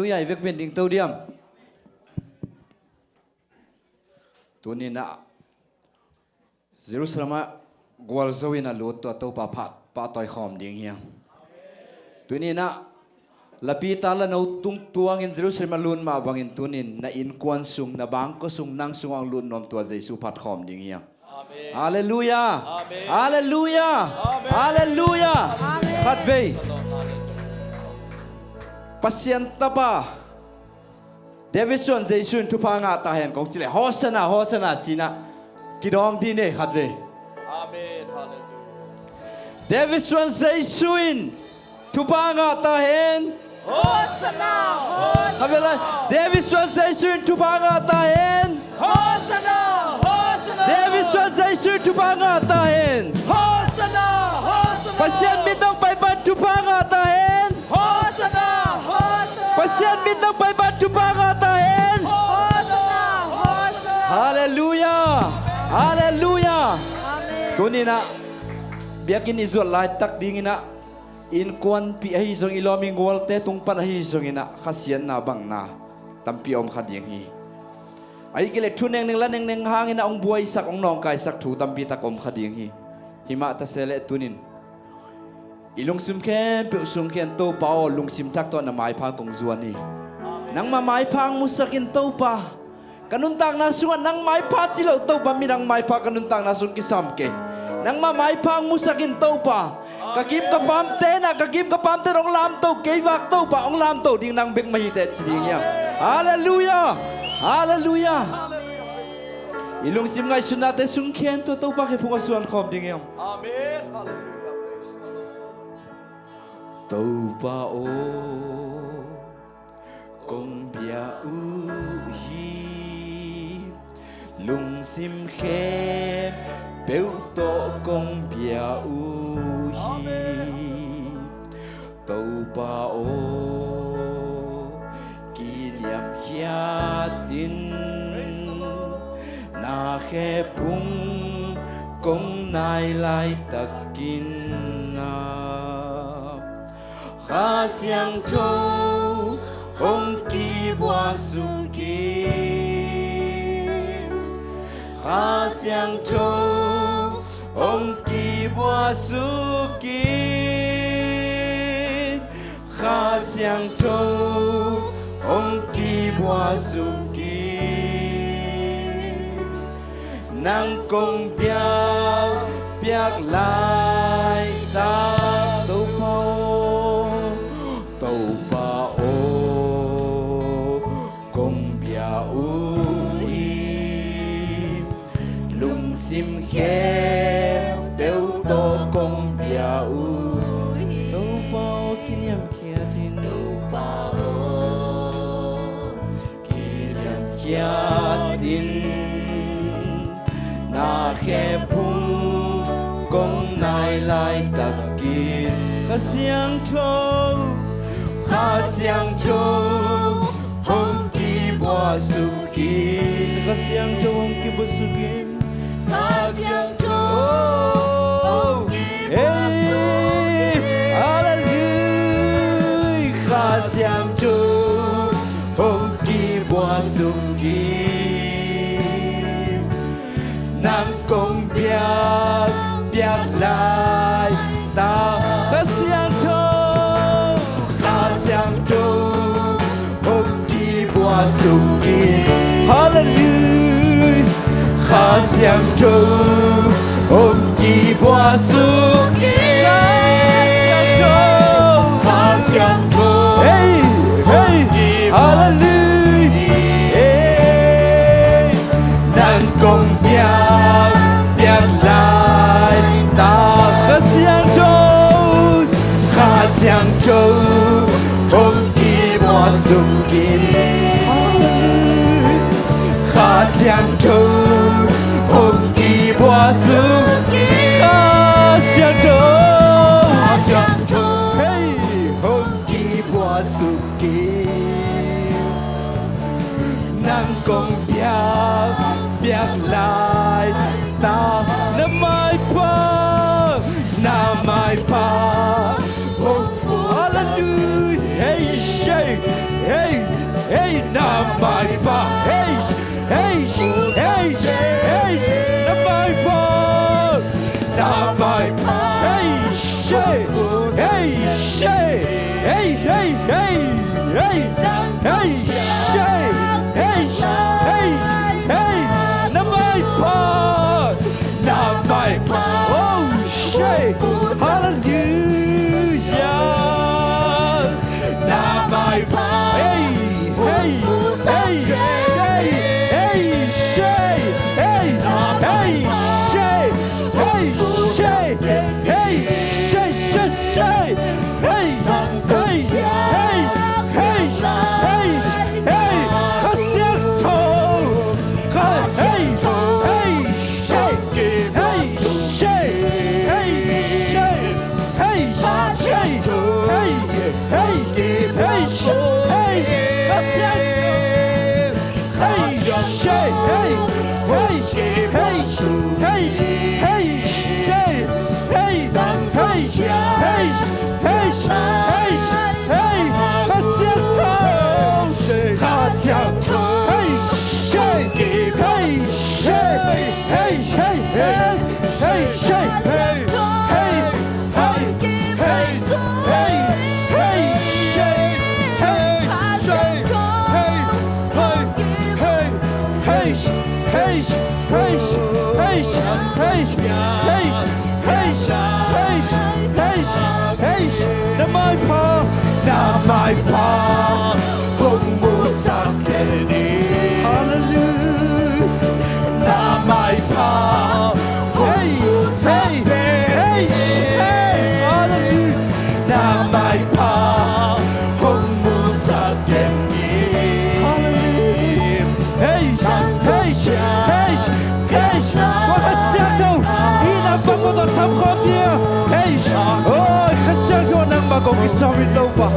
Hallelujah, việc biến đình tâu điểm. Tuần này na Jerusalem gwal zoin na lut to tâu pa phat pa toy khom ding hiang. Tuần này na lapita la no tung tuang in Jerusalem lun ma bangin tunin na in kwan sung na bang ko sung nang sung ang lun nom tua Jesu phat khom ding hiang. Hallelujah. Hallelujah. Hallelujah. Khat ve pasien tapa Davidson Jesu tu pa nga ta hen kong chile Hosanna Hosanna china kidong di ne khat ve. Amen. Hallelujah. Davidson Jesu tu pa nga ta hen Hosanna. Hosanna. Davidson Jesu tu pa nga ta hen Hosanna. Hosanna. Davidson Jesu tu pa nga ta hen Hosanna. Hosanna. pasien bitong pai ban tu pa nga ta hen Hosanna. Hosanna. pasien bitong pai ban tu pa nga ta hen. Hosanna. Hosanna. Hallelujah. Hallelujah. Amen. Tunina biakin izol lai tak dingina in kwan pi ai zong iloming wolte tung pan hi zongina khasian na bang na tampi om khading hi ai kile thuneng ning laneng neng hangina ong buai sak ong nong kai sak thu tampi takom khading hi hima ta sele tunin ilung sim khen pe sung khen to pao lung sim tak to na mai pha kong zuan ni nang ma mai phang musakin to pa kanun tang na sungan nang mai pha chilo to pa mirang mai pha kanun tang na sun ki sam ke nang ma mai phang musakin to pa kakim ka pam te na kakim ka pam te ong lam to ke vak to pa ong lam to ding nang bek mai te chiding ya. Hallelujah. Hallelujah. Ilung sim ngai sunate sung khen to pa ke phung suan khom ding ya. Amen. Hallelujah. Praise the Lord. To pa o kong bia u hi lung sim khem béo to công bia u hi tàu ba ô kỷ niệm khia tin na khe pung công nai lai tắc kin na kha siang châu ông kỳ boa su ki kha siang châu ông kỳ boa su ki kha siang châu ông kỳ boa su ki nang công biak lai ta tàu pa ô công bia u lung sim khe béo to công bia u tàu bao kỷ niệm kia tin tàu bao kỷ niệm kia tin na khe phung công nai lai tắc kin khá siang châu hong ki boa su ki khá siang châu hong ki boa su ki Khá siang châu hey hallelujah khá siang châu hong ki boa su ki nang công biak lai ta khá siang châu hong ki boa su ki hallelujah khá siang châu hong ki boa su ki khá siang châu hey hey hallelujah hey nang công biak lai ta khá siang châu hong ki boa su ki khá siang châu hong ki boa su ki khá siang châu hey hong ki boa su ki nang công biak lai ta na mai pa oh hallelujah hey shake hey namai pa hey hey hey hey namai pa namai pa hey hey hey hey hey hey hey hey hey hey hey namai pa namai pa oh shit hallelujah namai pa hey hey hey hey hey hey hey hey hey hey hey hey Namai pa humusakeni hallelujah namai pa humusakeni hallelujah namai pa humusakeni hallelujah hey wakasiato inapamoto samkodia hey oh kasiato nang magokisami tau pa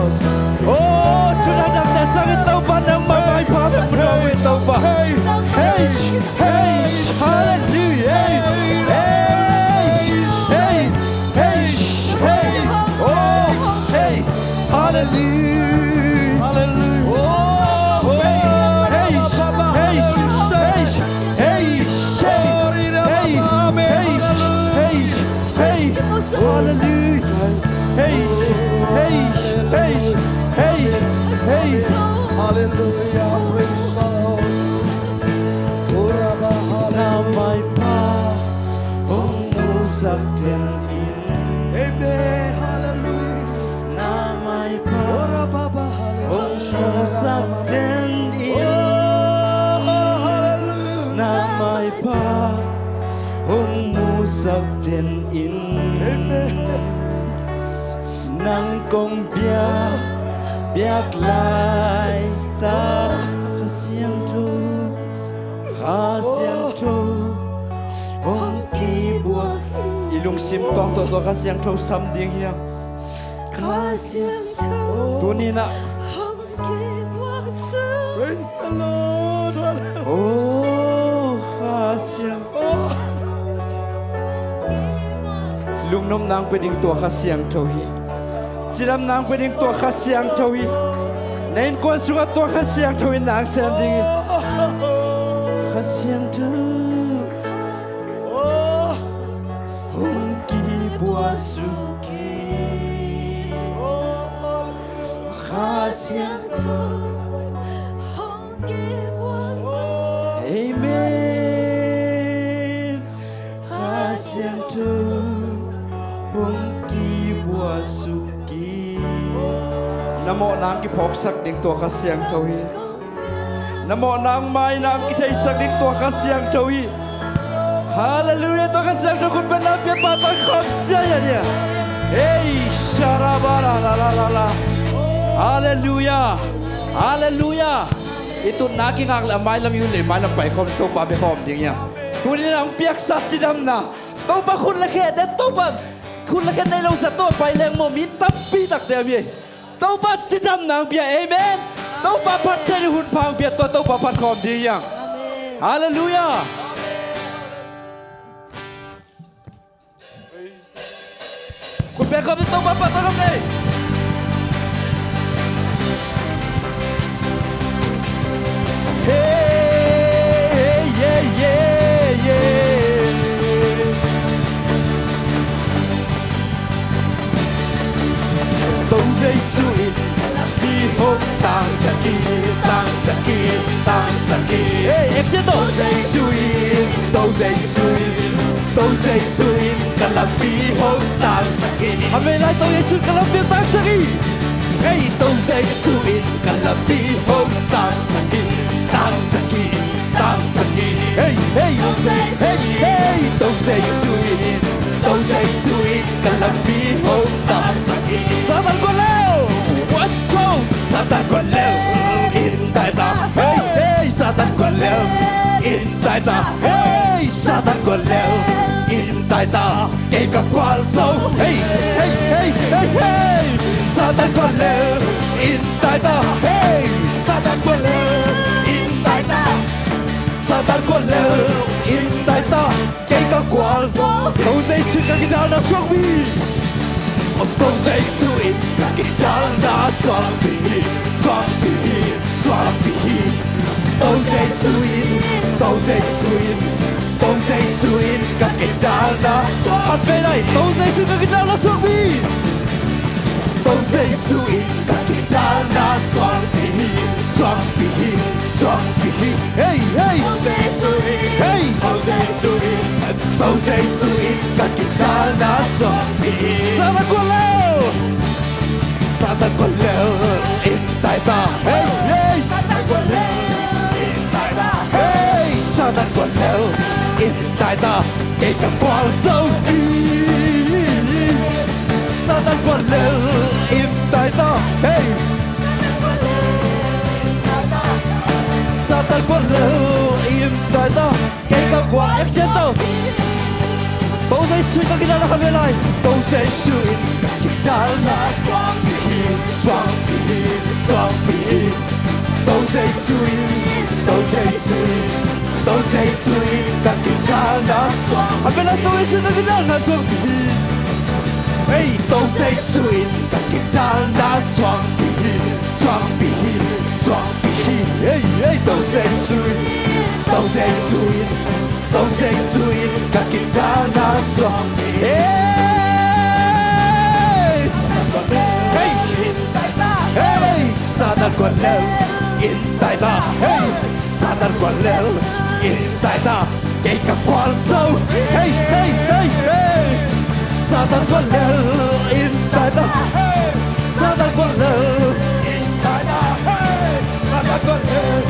oh sudah dah dasar tau pa nang mamai pa bro tau pa hey hey hey hallelujah hey hey hey hey oh hey hallelujah hallelujah oh hey hey hey hey hey hallelujah hey hey hey hey hey hallelujah praise God oraba namai pa humusakten in amen hallelujah namai pa oraba humusakten in hallelujah namai pa humusakten in amen nang kong biak lai ta kasiang tu ong ki buat ilung sim tong to kasiang tu sam ding hiang kasiang tu ni na praise the Lord oh kasiang lung nom nang peding tua kasiang tu hi Jiram nang peding tua kasiang tawi, nain kuan suka tua kasiang tawi nang San ding kasiang tawi, hongki buasuki, kasiang tawi, hongki buasuki, amen, kasiang tawi, hongki buasuki. Namo nang ki phok sak ding to kasiang tawi namo nang mai nang ki thai sak ding to kasiang tawi hallelujah to kasiang to kun benap ya pata khop sia ya dia hey sharabara la la la la hallelujah hallelujah itu naki ngak la mai lam yu le mai lam pai khom to pa be khom ding ya tu ni nang piak sat sidam na to pa khun la khe de to pa khun la khe nei lo sa to pai leng mo mi tap pi tak de bi tau pa chidam nang bia amen tau pa pat thei hun phang bia to tau pa pat khom di yang hallelujah kun be khom tau pa pat khom nei Giêsu in cả làm bi hôn tan saki Ame lai tông Giêsu cả làm bi tan saki Hey tông Giêsu in cả làm bi hôn tan saki tan saki tan saki Hey hey hey hey tông Giêsu in cả làm bi hôn tan saki Satan qua leo what's wrong Satan qua leo in tại ta Hey hey Satan qua leo in tại ta Hey Satan qua leo in tại ta cây cả quan sâu Hey hey hey hey hey Satan qua leo in tại ta Hey Satan qua leo in tại ta Satan qua leo in tại ta cây cả quan sâu Tông Giêsu cả cái đau đã xuống bi Tông Giêsu in cả cái đau đã xuống bi xuống bi xuống bi Tông Giêsu in Tông Giêsu in Tông Giêsu in các cái đá đã bắt về đây Tông Giêsu các cái đá đã xuống bi Tông Giêsu in các cái đá đã xuống bi xuống bi xuống bi Hey hey Tông Giêsu in Hey Tông Giêsu in Tông Giêsu in các cái đá đã xuống bi Satan qua leo Satan qua leo in tại ta Hey hey Satan qua leo Hey, Satan qua leo in tại ta cây cả quan sâu Satan qua leo in tại ta Hey, Satan qua leo in tại ta cây cả quan exceto Tông Giêsu các cái đó kami lại Tông Giêsu in các cái đó là xoang bi Tông Giêsu in Tông Giêsu in Tông Giêsu in các cái đá đã xoang Anh biết là Tông Giêsu các cái đá đã xoang bi Hey Tông Giêsu in các cái đá đã xoang bi Hey hey Tông Giêsu in Tông Giêsu in Tông Giêsu in các cái đá đã xoang bi Hey Hey Satan qua leo in tại ta Hey Satan qua leo in tại ta cây cả quan sâu Hey hey hey hey Satan qua leo in tại ta Satan qua leo in tại ta Hey Satan qua leo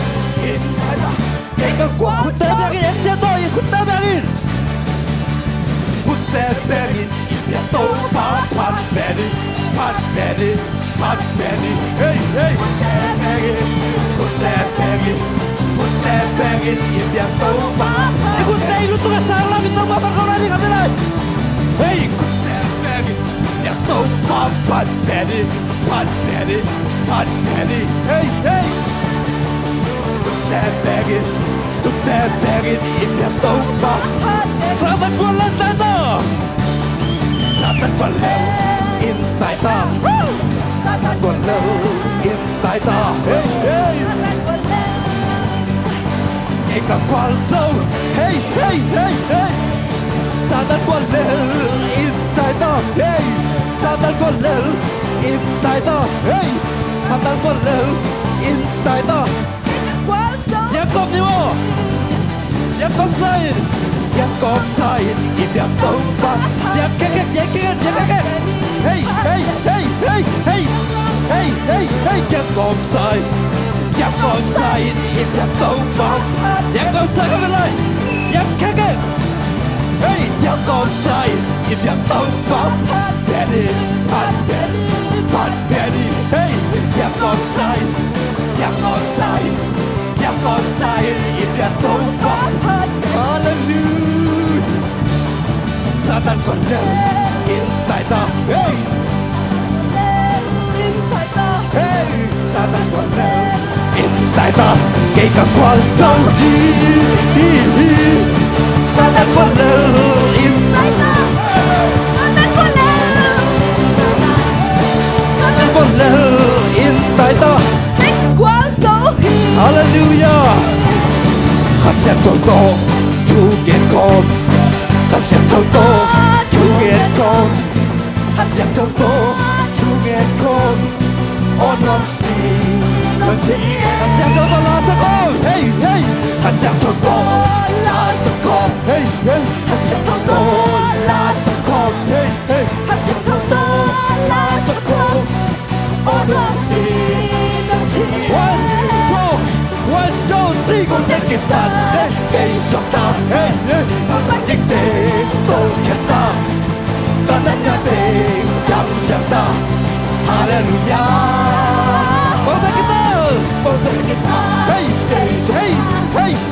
in tại ta cây cả quan Put them back in exceto Put them back in Put them back in Ibia tông pat Benny Pat Benny Pat Benny Hey hey Put them back in Put them back in Put them back in Ibia tông pat Ikut day lu tugas salah minta maaf kau lagi kata lagi Hey put them back in Ibia tông Pat Benny Pat Benny Pat Benny Hey hey Put them back in Put them back in Ibia tông pat Satan qua lên tại ta Satan qua leo in tại ta Satan qua leo in tại ta Hey hey Nghe cả quan sâu Hey hey hey hey Satan qua leo in tại ta Hey Satan qua leo in tại ta Hey Satan qua leo in tại ta Jacob ni mo Jacob sain Jacob sain Ibia tông pat Jacob Hey hey hey hey hey Hey hey hey Jacob sain Jacob sain Ibia tông pat Jacob sain các bạn ơi Jacob Hey Jacob sain Ibia tông pat Benny Pat Benny Pat Benny Hey Jacob sain Jacob sain Jacob sain Ibia tông pat Hallelujah Satan còn leo in tại ta Hey Hey Satan còn leo in tại ta cây cả quan sâu Satan còn leo in tại ta Satan còn leo in tại ta Hallelujah Hashem toto to get gone Hashem toto to get gone Hashem toto to get gone On non si Hashem toto la sa con Hey hey Hashem toto la sa con Hey hey Hashem toto con tên kịp tàn cây sọc ta con bắt kịp tên tôi khét ta ta đã nhà tên chăm xem ta Hallelujah con tên kịp ta con tên kịp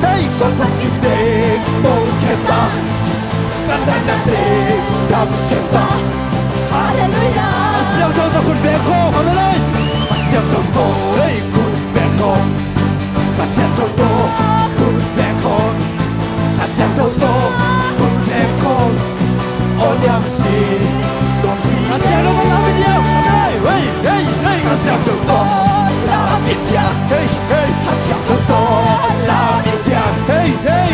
ta con bắt kịp tên tôi khét ta ta đã nhà tên chăm xem ta Hallelujah siêu cho taคุณแบกคอมาเลยยังต้องโตให้คุณแบกคอข้าเสียงโตคุณแบกคอข้าเสียงโตคุณแบกคอโอ้ยามสีต้องสีข้าเสียงโตลาบิดยาเฮ้ยข้าเสียงโตลาบิดยาเฮ้ยข้าเสียงโตลาบิดยาเฮ้ย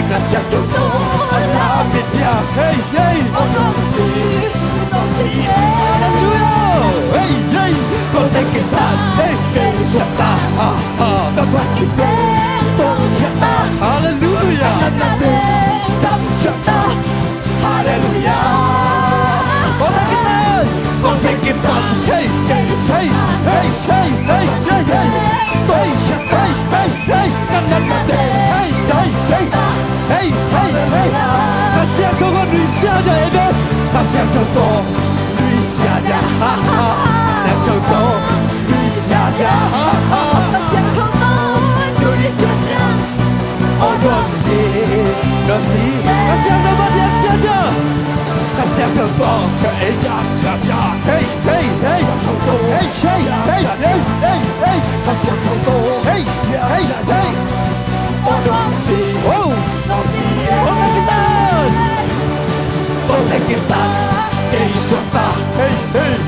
ข้าเสียงโตลาบิดยาเฮ้ยโอ้ต้องสีHallelujah con tên kịp ta cây sọc ta ta phát kịp tên tôi khét ta Hallelujah ta tên tâm sọc ta Hallelujah con tên kịp ta cây say tôi khét ta căn ta tên say ta xem cho con đi xa cho em biết ta xem cho tôi đi xa ra xem cho tôi đi xa ra ta xem cho tôi đi xa ra oh đom gì ta xem cho tôi đi xa ra ta xem cho tôi cái giảm xa ra hey ta xem cho tôi oh đom gì con tên kịp ta cây sọc ta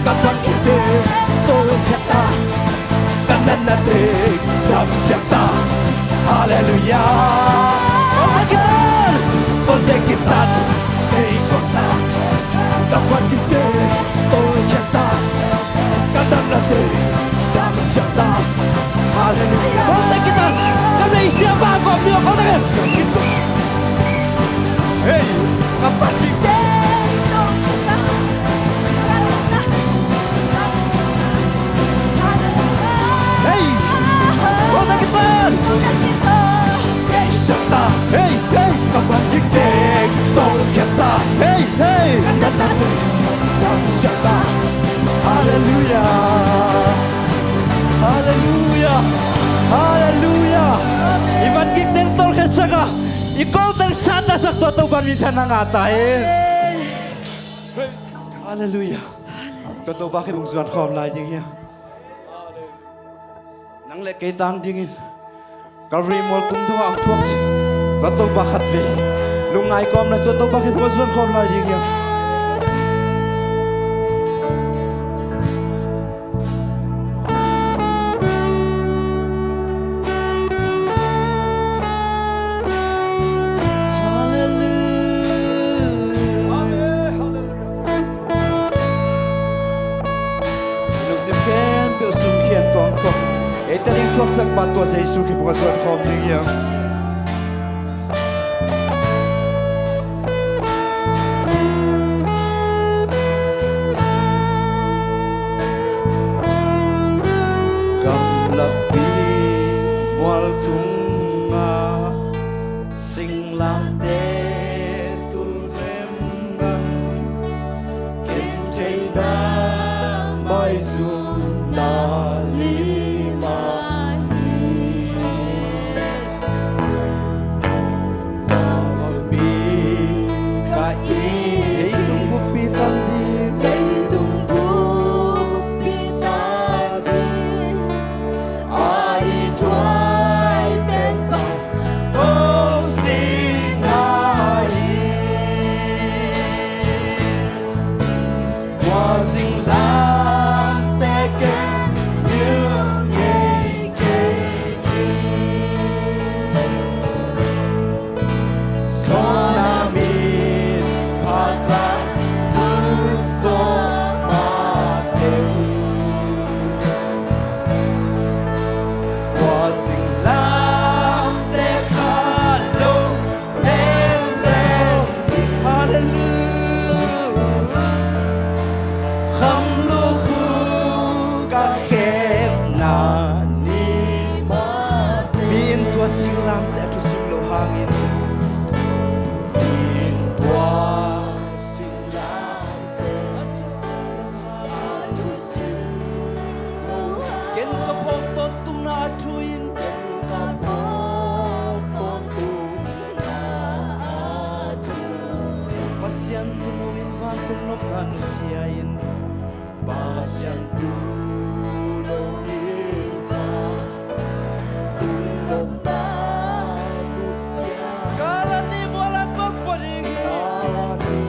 ta phát kịp tên tôi khét ta ta nên là tên tâm xem ta Hallelujah con tên kịp ta cây sọc ta ta phát kịp tên tôi khét ta ta nên là tên tâm xem ta Hallelujah con tên kịp ta cái gì xem ba còn được con tên kịp ta hey ta phát kịp tên ta phát kịp tên tôi khét ta ta đã tâm xem ta Hallelujah iban kịp tên tôi khét saka ikaw tang santa sa totoo ban minsan nangatain Hallelujah totoo bakit mong suat khom lai ding ya nang le kay tang dingin Calvary mol tung thua ang thuốc có tôi bạc hạt về lúc ngày con này tôi bạc hết có xuân không là gì nhỉ lúc xem khen biểu sung khen toàn thuốc ấy ta đi thuốc sắc bát tua giấy sung khi có xuân không gì nhỉ Oh, sing hangin in tua ken kapok tot tung na thuin pasyan tunawin vatong nom anusiain pasyan tunawin vatong nom anusiain kala ni wala kong paring kala ni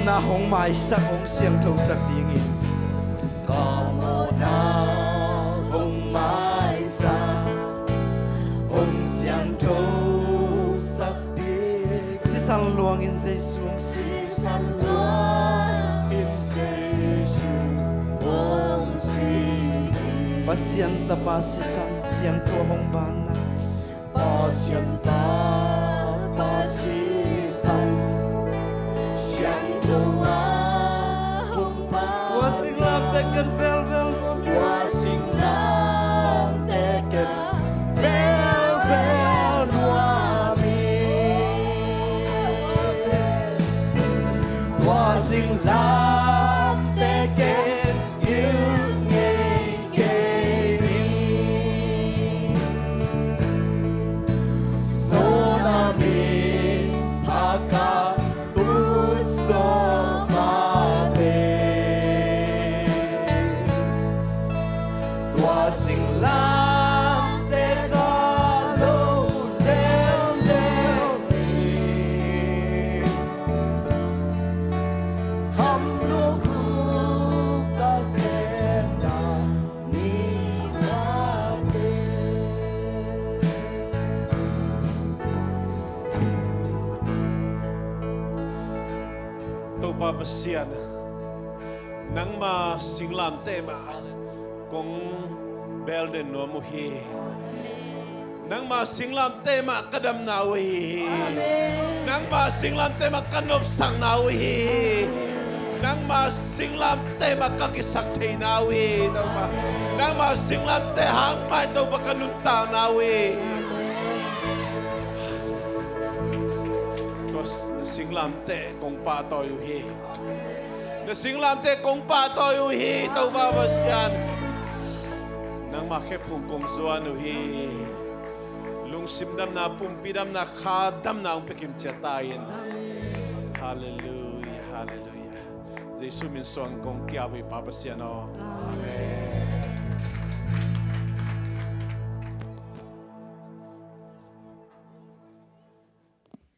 wala hong mai sắc hong siang thâu sắc tiếng in có một na hong mai sắc hong siang thâu sắc tiếng si san luang in dây xuống si san luang in dây xuống hong si pasien ta pa si san siang thâu hong ban na pasien ta pa si san siang thâu hong ban wa sing lam te kan vel vel wa sing lam te kan vel vel wa mi wa sing lam te kan yêu ngày kề so papasiyan nang masinglam tema kung belden no muhi nang masinglam tema kadam nawi nang masinglam tema kanop sang nawi nang masinglam tema kakisakte nawi nang masinglam te hangmay to bakanuntang nawi tos nasinglam te kung patoy uhi nasinglam te kung patoy uhi tau babasyan nang makipong kung zuan uhi lung simdam na pumpidam na kadam na ang pikimtiyatayin. Hallelujah, hallelujah. Jesus minsuang kong kiawi papasyan o. Amen.